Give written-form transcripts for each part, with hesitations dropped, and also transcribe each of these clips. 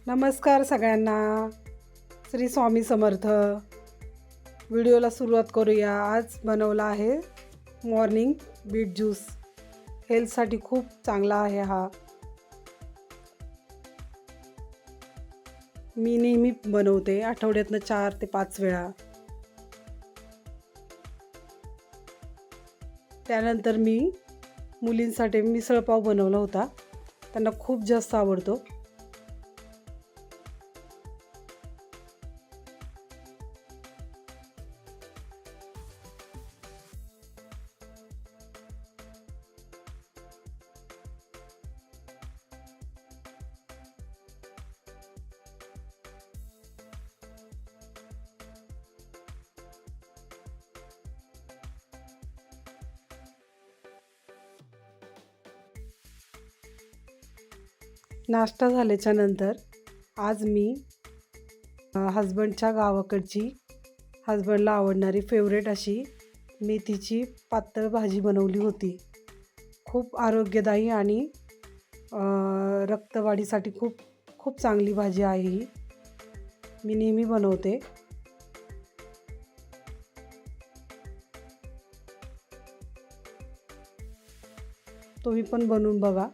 नमस्कार सगळ्यांना. श्री स्वामी समर्थ. व्हिडिओला सुरुवात करूया. आज बनवला आहे मॉर्निंग बीट ज्यूस. हेल्थसाठी खूप चांगला आहे हा. मी नेहमी बनवते, आठवड्यातनं 4 ते 5 वेळा. त्यानंतर मी मुलींसाठी मिसळपाव बनवला होता. त्यांना खूप जास्त आवडतो. नाश्ता झाल्याच्या नंतर आज मी हजबंडच्या गावाकडची, हजबंडला आवडणारी फेवरेट अशी मेथीची पातळ भाजी बनवली होती. खूप आरोग्यदायी आणि रक्तवाढीसाठी खूप खूप चांगली भाजी आहे ही. मी नेहमी बनवते. तुम्ही पण बनवून बघा.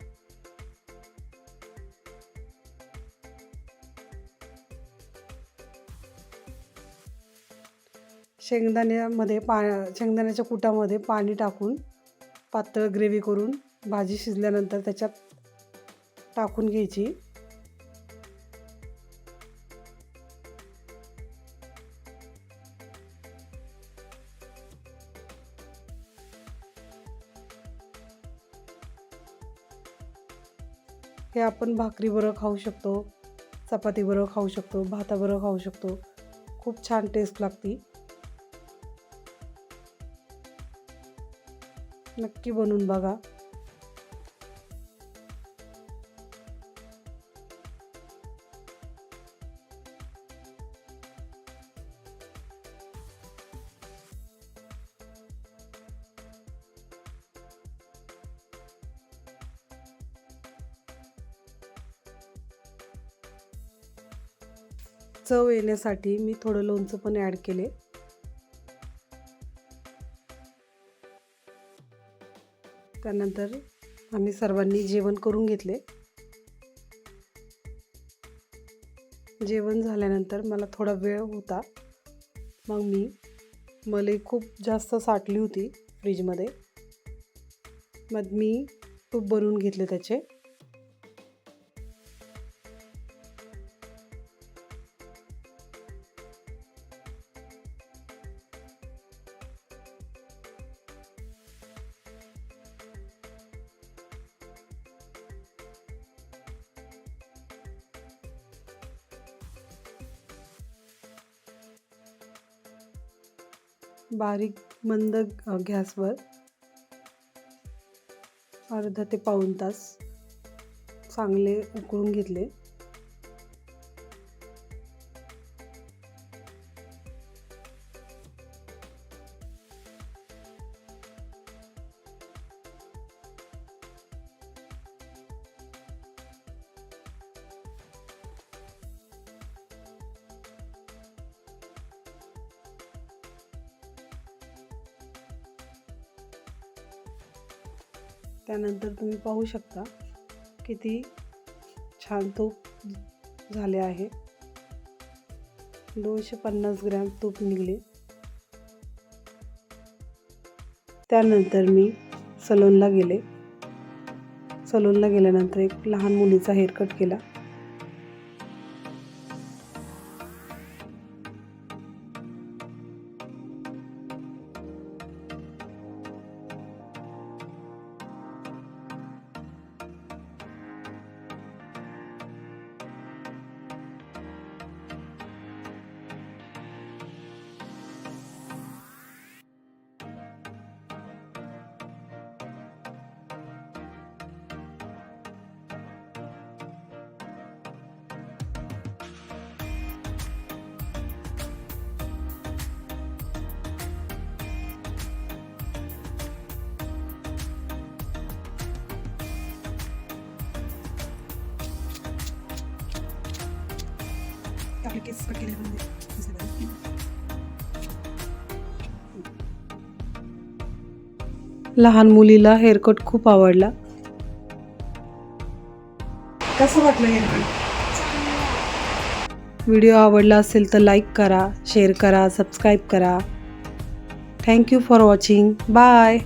शेंगदाण्याच्या कुटामध्ये पाणी टाकून पातळ ग्रेव्ही करून भाजी शिजल्यानंतर त्याच्यात टाकून घ्यायची. हे आपण भाकरीबरोबर खाऊ शकतो, चपातीबरोबर खाऊ शकतो, भाताबरोबर खाऊ शकतो. खूप छान टेस्ट लागते. नक्की बनवून बघा. चव येण्यासाठी मी थोडं लोणचं पण ॲड केले. त्यानंतर आम्ही सर्वांनी जेवण करून घेतले. जेवण झाल्यानंतर मला थोडा वेळ होता. मग मी मलाई खूप जास्त साठली होती फ्रीजमध्ये. मग मी तूप बनवून घेतले त्याचे. बारीक मंद गॅसवर अर्धा ते पाऊण तास चांगले उकळून घेतले. त्यानंतर तुम्ही पाहू शकता किती छान तूप झाले आहे. 250 ग्रॅम तूप निघले. त्यानंतर मी सलूनला गेले. सलूनला गेल्यानंतर एक लहान मुलीचा हेअरकट केला. आपले केस कट केलेले पण दिसले पाहिजे. लहान मुलीला हेअरकट खूप आवडला. कसं वाटलं हेअरकट? व्हिडिओ आवडला असेल तर लाईक करा, शेअर करा, सबस्क्राईब करा. Thank you for watching. बाय.